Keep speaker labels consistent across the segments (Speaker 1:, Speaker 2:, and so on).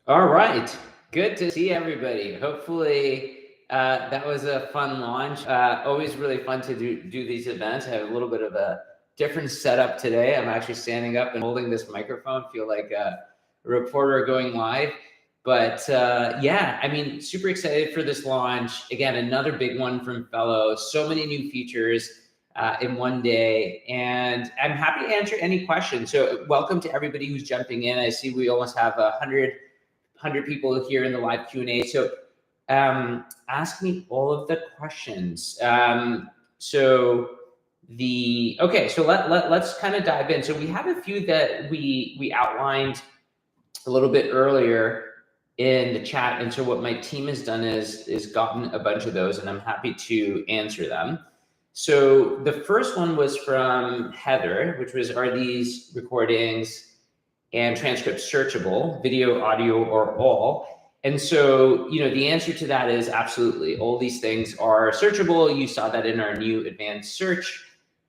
Speaker 1: All right. Good to see everybody. Hopefully, that was a fun launch. Always really fun to do these events. I have a little bit of a different setup today. I'm actually standing up and holding this microphone, feel like a reporter going live. But yeah, I mean, super excited for this launch. Again, another big one from Fellow. So many new features in one day. And I'm happy to answer any questions. So welcome to everybody who's jumping in. I see we almost have 100 people here in the live Q&A. So ask me all of the questions. So let's kind of dive in. So we have a few that we outlined a little bit earlier in the chat. And so what my team has done is gotten a bunch of those, and I'm happy to answer them. So the first one was from Heather, which was, are these recordings and transcripts searchable, video, audio, or all? And so, the answer to that is absolutely. All these things are searchable. You saw that in our new advanced search.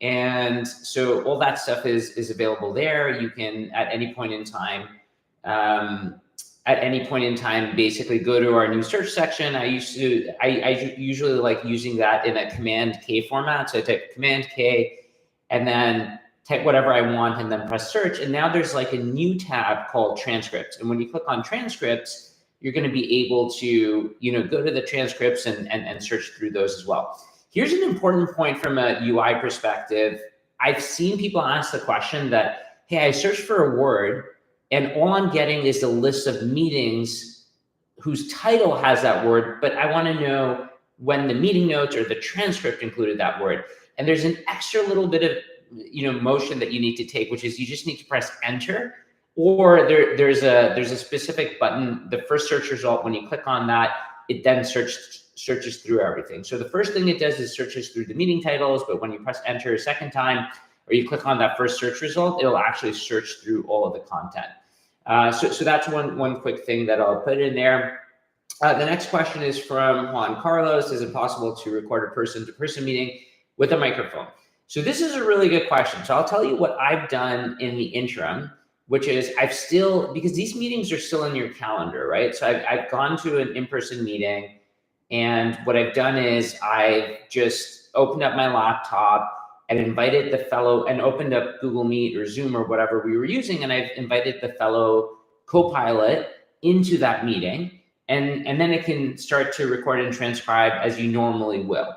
Speaker 1: And so all that stuff is available there. You can, at any point in time, basically go to our new search section. I usually like using that in a Command K format. So I type Command K and then type whatever I want and then press search. And now there's like a new tab called transcripts. And when you click on transcripts, you're going to be able to, go to the transcripts and search through those as well. Here's an important point from a UI perspective. I've seen people ask the question that, hey, I searched for a word and all I'm getting is a list of meetings whose title has that word, but I want to know when the meeting notes or the transcript included that word. And there's an extra little bit of motion that you need to take, which is you just need to press enter, or there's a specific button, the first search result. When you click on that, it then searches through everything. So the first thing it does is searches through the meeting titles, but when you press enter a second time, or you click on that first search result, it'll actually search through all of the content. So that's one quick thing that I'll put in there. The next question is from Juan Carlos. Is it possible to record a person-to-person meeting with a microphone? So this is a really good question. So I'll tell you what I've done in the interim, which is because these meetings are still in your calendar, right? So I've gone to an in-person meeting, and what I've done is I've just opened up my laptop and invited the fellow, and opened up Google Meet or Zoom or whatever we were using, and I've invited the fellow co-pilot into that meeting, and then it can start to record and transcribe as you normally will.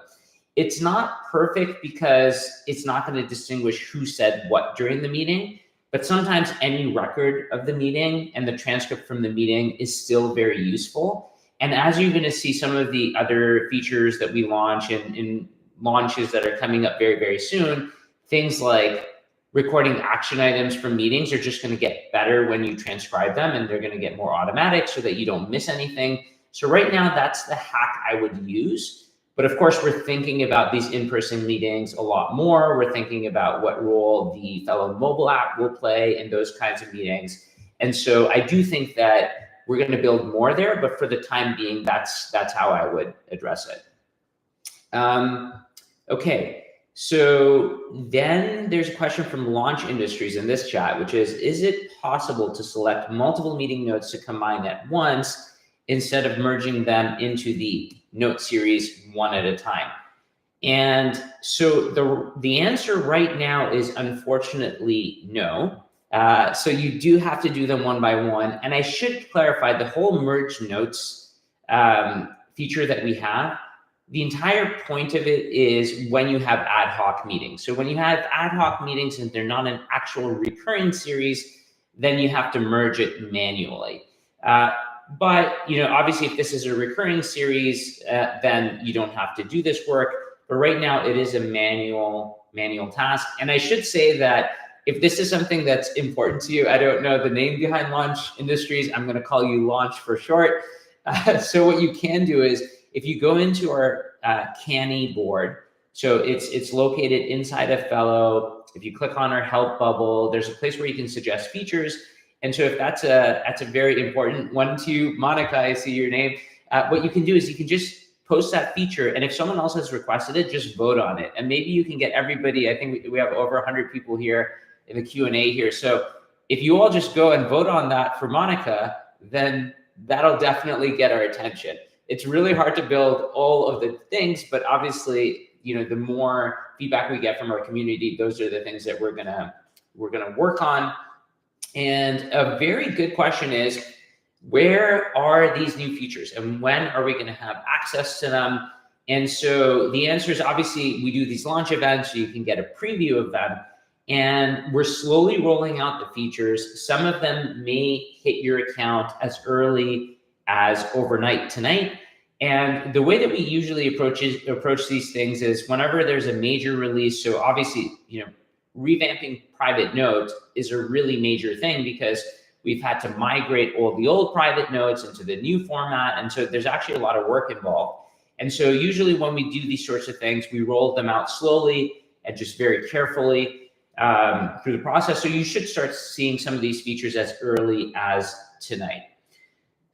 Speaker 1: It's not perfect because it's not going to distinguish who said what during the meeting, but sometimes any record of the meeting and the transcript from the meeting is still very useful. And as you're going to see some of the other features that we launch in launches that are coming up very, very soon, things like recording action items from meetings are just going to get better when you transcribe them, and they're going to get more automatic so that you don't miss anything. So right now, that's the hack I would use. But of course, we're thinking about these in-person meetings a lot more. We're thinking about what role the Fellow mobile app will play in those kinds of meetings. And so I do think that we're going to build more there, but for the time being, that's how I would address it. Okay, so then there's a question from Launch Industries in this chat, which is it possible to select multiple meeting notes to combine at once instead of merging them into the note series one at a time? And so the answer right now is unfortunately no. So you do have to do them one by one. And I should clarify, the whole merge notes feature that we have, the entire point of it is when you have ad hoc meetings. So when you have ad hoc meetings and they're not an actual recurring series, then you have to merge it manually. But obviously, if this is a recurring series, then you don't have to do this work. But right now, it is a manual task. And I should say that if this is something that's important to you, I don't know the name behind Launch Industries. I'm going to call you Launch for short. So what you can do is, if you go into our Canny board, so it's located inside of Fellow. If you click on our help bubble, there's a place where you can suggest features. And so if that's a very important one to you, Monica, I see your name. What you can do is you can just post that feature, and if someone else has requested it, just vote on it. And maybe you can get everybody. I think we have over 100 people here in the Q&A here. So if you all just go and vote on that for Monica, then that'll definitely get our attention. It's really hard to build all of the things, but obviously, the more feedback we get from our community, those are the things that we're gonna work on. And a very good question is, where are these new features and when are we going to have access to them? And so the answer is, obviously we do these launch events so you can get a preview of them, and we're slowly rolling out the features. Some of them may hit your account as early as overnight tonight. And the way that we usually approach these things is whenever there's a major release. So obviously, revamping private notes is a really major thing because we've had to migrate all the old private notes into the new format. And so there's actually a lot of work involved. And so usually when we do these sorts of things, we roll them out slowly and just very carefully through the process. So you should start seeing some of these features as early as tonight.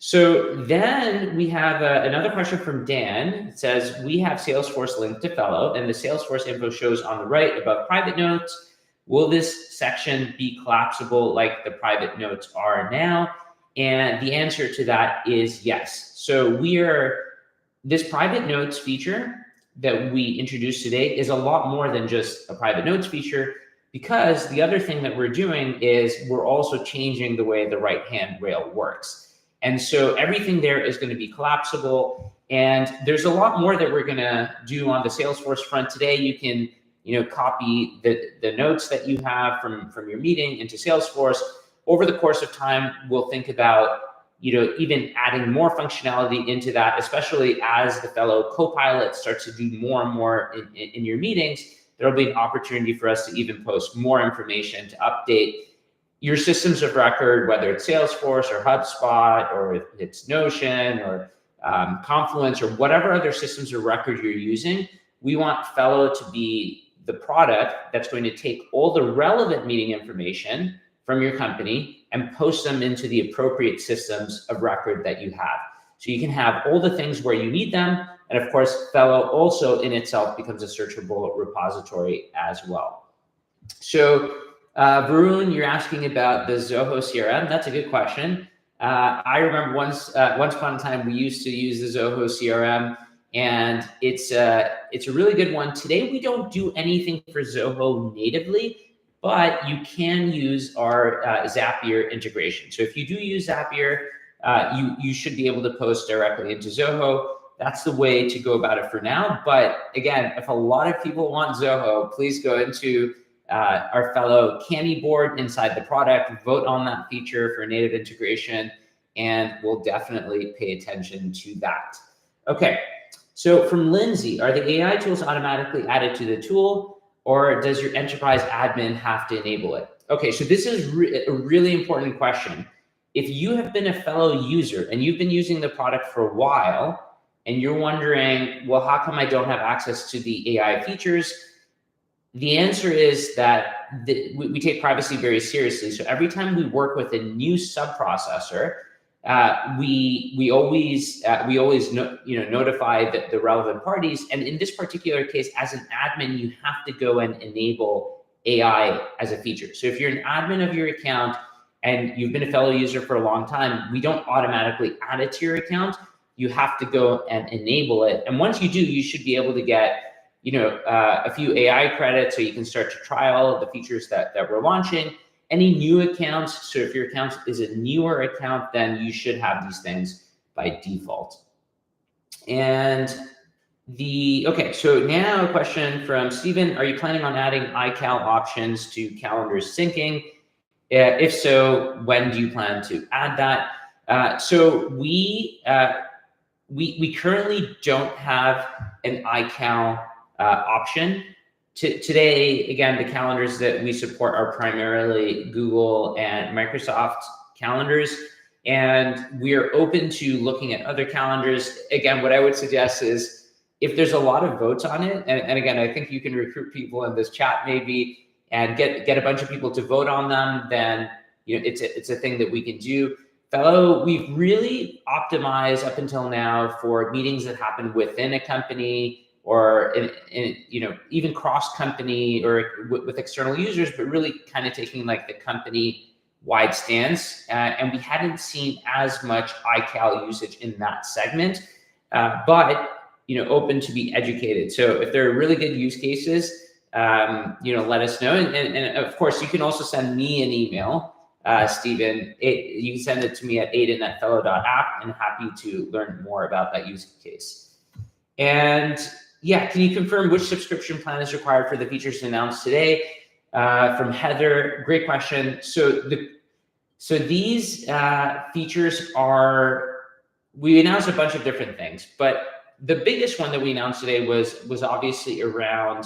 Speaker 1: So then we have another question from Dan. It says, we have Salesforce linked to Fellow, and the Salesforce info shows on the right above private notes. Will this section be collapsible like the private notes are now? And the answer to that is yes. So this private notes feature that we introduced today is a lot more than just a private notes feature, because the other thing that we're doing is we're also changing the way the right-hand rail works. And so everything there is going to be collapsible. And there's a lot more that we're going to do on the Salesforce front today. You can copy the notes that you have from your meeting into Salesforce. Over the course of time, we'll think about even adding more functionality into that, especially as the Fellow Copilot starts to do more and more in your meetings. There'll be an opportunity for us to even post more information to update your systems of record, whether it's Salesforce or HubSpot or it's Notion or Confluence or whatever other systems of record you're using. We want Fellow to be the product that's going to take all the relevant meeting information from your company and post them into the appropriate systems of record that you have. So you can have all the things where you need them. And of course, Fellow also in itself becomes a searchable repository as well. So Varun, you're asking about the Zoho CRM. That's a good question. I remember once upon a time we used to use the Zoho CRM, and it's a really good one. Today we don't do anything for Zoho natively, but you can use our Zapier integration. So if you do use Zapier, you should be able to post directly into Zoho. That's the way to go about it for now. But again, if a lot of people want Zoho, please go into our Fellow Candy board inside the product, vote on that feature for native integration, and we'll definitely pay attention to that. Okay, so from Lindsay, are the AI tools automatically added to the tool, or does your enterprise admin have to enable it? Okay, so this is a really important question. If you have been a Fellow user and you've been using the product for a while, and you're wondering, well, how come I don't have access to the AI features? The answer is that we take privacy very seriously. So every time we work with a new sub-processor, we always notify the relevant parties. And in this particular case, as an admin, you have to go and enable AI as a feature. So if you're an admin of your account and you've been a Fellow user for a long time, we don't automatically add it to your account. You have to go and enable it. And once you do, you should be able to get a few AI credits so you can start to trial the features that we're launching. Any new accounts, so if your account is a newer account, then you should have these things by default. And okay, so now a question from Steven. Are you planning on adding iCal options to calendar syncing? If so, when do you plan to add that? So we currently don't have an iCal option. Today, again, the calendars that we support are primarily Google and Microsoft calendars, and we're open to looking at other calendars. Again, what I would suggest is if there's a lot of votes on it, and again, I think you can recruit people in this chat maybe and get a bunch of people to vote on them, then it's a thing that we can do. Fellow, we've really optimized up until now for meetings that happen within a company or even cross company or with external users, but really kind of taking like the company wide stance, and we hadn't seen as much iCal usage in that segment, but open to be educated. So if there are really good use cases, let us know. And of course, you can also send me an email, Stephen. You can send it to me at Aydin@Fellow.app, and happy to learn more about that use case. And yeah, can you confirm which subscription plan is required for the features announced today? From Heather, great question. So these features we announced a bunch of different things, but the biggest one that we announced today was obviously around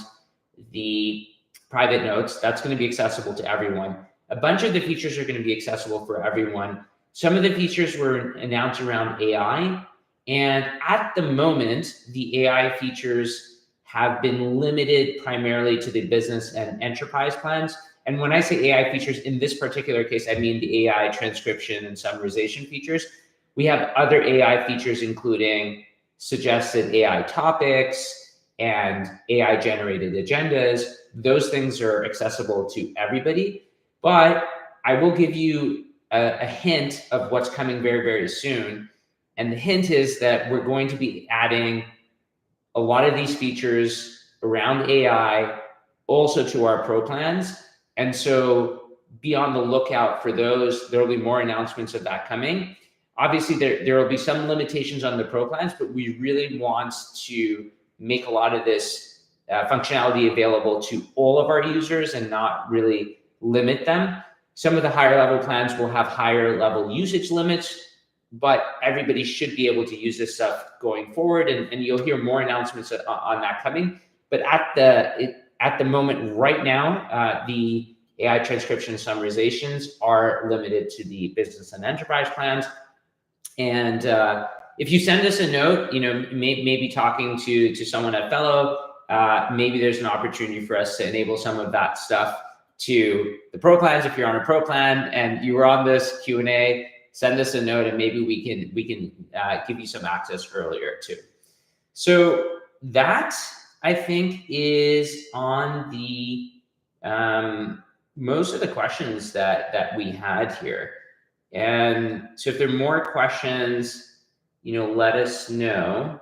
Speaker 1: the private notes. That's going to be accessible to everyone. A bunch of the features are going to be accessible for everyone. Some of the features were announced around AI, and at the moment, the AI features have been limited primarily to the business and enterprise plans. And when I say AI features, in this particular case, I mean the AI transcription and summarization features. We have other AI features, including suggested AI topics and AI generated agendas. Those things are accessible to everybody, but I will give you a hint of what's coming very, very soon. And the hint is that we're going to be adding a lot of these features around AI also to our pro plans. And so be on the lookout for those. There will be more announcements of that coming. Obviously, there will be some limitations on the pro plans, but we really want to make a lot of this functionality available to all of our users and not really limit them. Some of the higher level plans will have higher level usage limits, but everybody should be able to use this stuff going forward, and you'll hear more announcements on that coming. But at the moment right now, the AI transcription summarizations are limited to the business and enterprise plans. And if you send us a note, maybe talking to someone at Fellow, maybe there's an opportunity for us to enable some of that stuff to the pro plans. If you're on a pro plan and you were on this Q&A, send us a note, and maybe we can give you some access earlier too. So that, I think, is on the most of the questions that we had here. And so if there are more questions, let us know.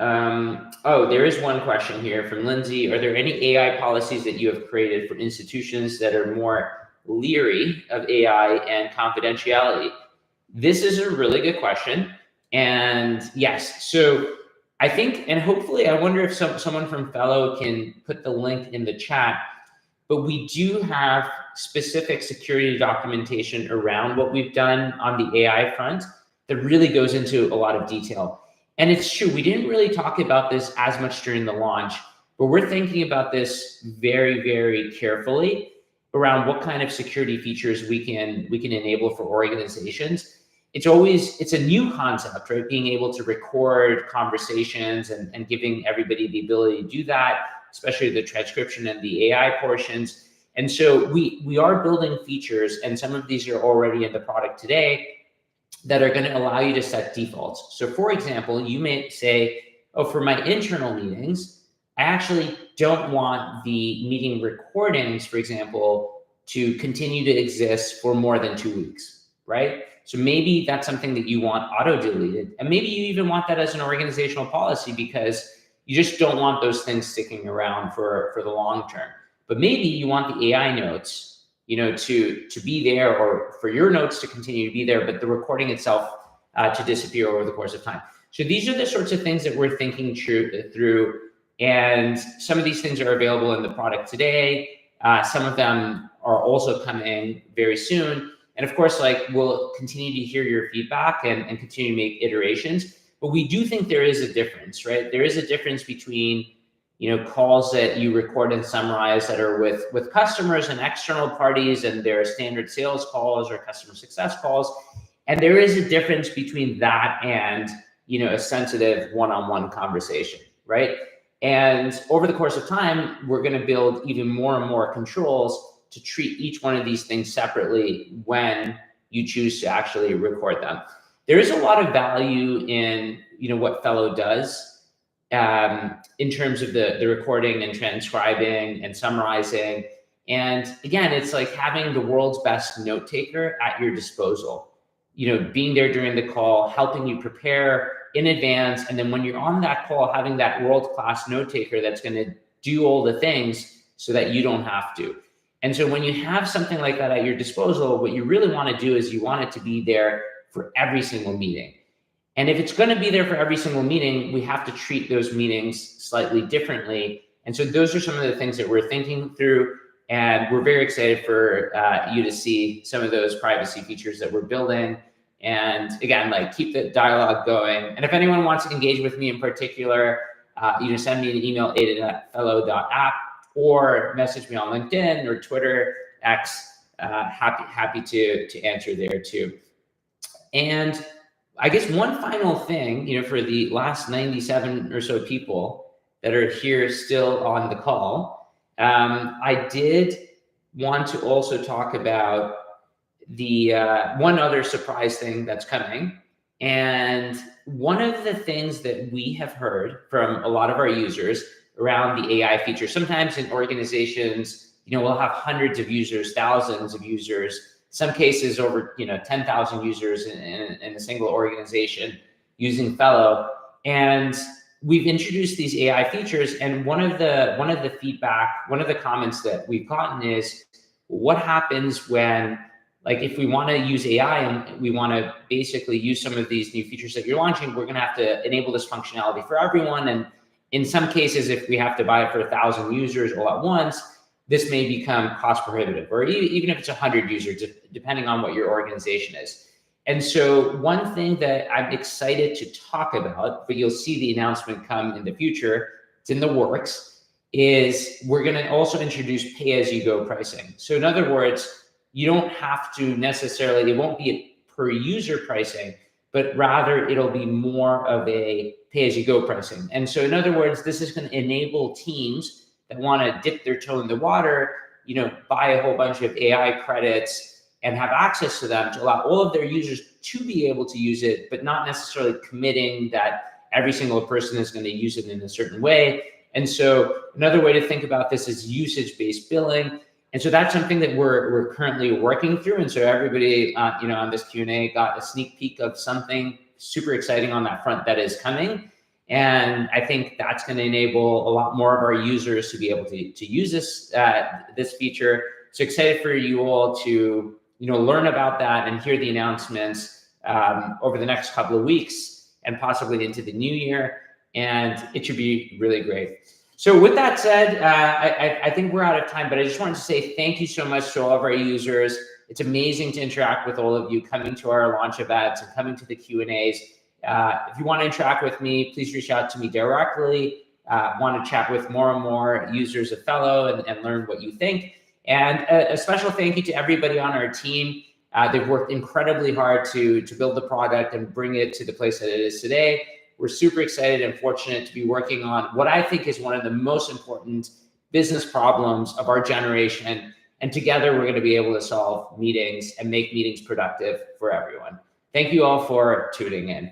Speaker 1: There is one question here from Lindsay. Are there any AI policies that you have created for institutions that are more leery of AI and confidentiality? This is a really good question. And yes, so I think, and hopefully, I wonder if someone from Fellow can put the link in the chat, but we do have specific security documentation around what we've done on the AI front that really goes into a lot of detail. And it's true, we didn't really talk about this as much during the launch, but we're thinking about this very, very carefully around what kind of security features we can enable for organizations. It's a new concept, right? Being able to record conversations and giving everybody the ability to do that, especially the transcription and the AI portions. And so we are building features, and some of these are already in the product today, that are going to allow you to set defaults. So for example, you may say, for my internal meetings, I actually don't want the meeting recordings, for example, to continue to exist for more than 2 weeks, right? So maybe that's something that you want auto-deleted. And maybe you even want that as an organizational policy because you just don't want those things sticking around for the long term. But maybe you want the AI notes, to be there, or for your notes to continue to be there, but the recording itself to disappear over the course of time. So these are the sorts of things that we're thinking through. And some of these things are available in the product today. Some of them are also coming very soon. And of course, we'll continue to hear your feedback and continue to make iterations. But we do think there is a difference, right? There is a difference between calls that you record and summarize that are with customers and external parties, and their standard sales calls or customer success calls. And there is a difference between that and, a sensitive one-on-one conversation, right? And over the course of time, we're going to build even more and more controls to treat each one of these things separately when you choose to actually record them. There is a lot of value in, what Fellow does, in terms of the recording and transcribing and summarizing. And again, it's like having the world's best note taker at your disposal, being there during the call, helping you prepare in advance. And then when you're on that call, having that world-class note taker that's going to do all the things so that you don't have to. And so when you have something like that at your disposal, what you really want to do is you want it to be there for every single meeting. And if it's going to be there for every single meeting, we have to treat those meetings slightly differently. And so those are some of the things that we're thinking through. And we're very excited for you to see some of those privacy features that we're building. And again, like, keep the dialogue going. And if anyone wants to engage with me in particular, send me an email, Aydin@Fellow.app, or message me on LinkedIn or Twitter, X. Happy to answer there too. And I guess one final thing, for the last 97 or so people that are here still on the call, I did want to also talk about the one other surprise thing that's coming. And one of the things that we have heard from a lot of our users around the AI feature, sometimes in organizations, we'll have hundreds of users, thousands of users, some cases over 10,000 users in a single organization using Fellow. And we've introduced these AI features, and one of the feedback, one of the comments that we've gotten is, what happens when, like, if we want to use AI and we want to basically use some of these new features that you're launching, we're going to have to enable this functionality for everyone. And in some cases, if we have to buy it for 1,000 users all at once, this may become cost prohibitive, or even if it's 100 users, depending on what your organization is. And so one thing that I'm excited to talk about, but you'll see the announcement come in the future, it's in the works, is we're going to also introduce pay-as-you-go pricing. So in other words, you don't have to necessarily, it won't be a per user pricing, but rather it'll be more of a pay-as-you-go pricing. And so in other words, this is going to enable teams that want to dip their toe in the water, buy a whole bunch of AI credits and have access to them to allow all of their users to be able to use it, but not necessarily committing that every single person is going to use it in a certain way. And so another way to think about this is usage-based billing. And so that's something that we're currently working through. And so everybody, on this Q&A got a sneak peek of something super exciting on that front that is coming. And I think that's going to enable a lot more of our users to be able to use this feature. So excited for you all to learn about that and hear the announcements over the next couple of weeks and possibly into the new year. And it should be really great. So with that said, I think we're out of time, but I just wanted to say thank you so much to all of our users. It's amazing to interact with all of you coming to our launch events and coming to the Q&As. If you want to interact with me, please reach out to me directly. Want to chat with more and more users of Fellow and learn what you think. And a special thank you to everybody on our team. They've worked incredibly hard to build the product and bring it to the place that it is today. We're super excited and fortunate to be working on what I think is one of the most important business problems of our generation. And together, we're going to be able to solve meetings and make meetings productive for everyone. Thank you all for tuning in.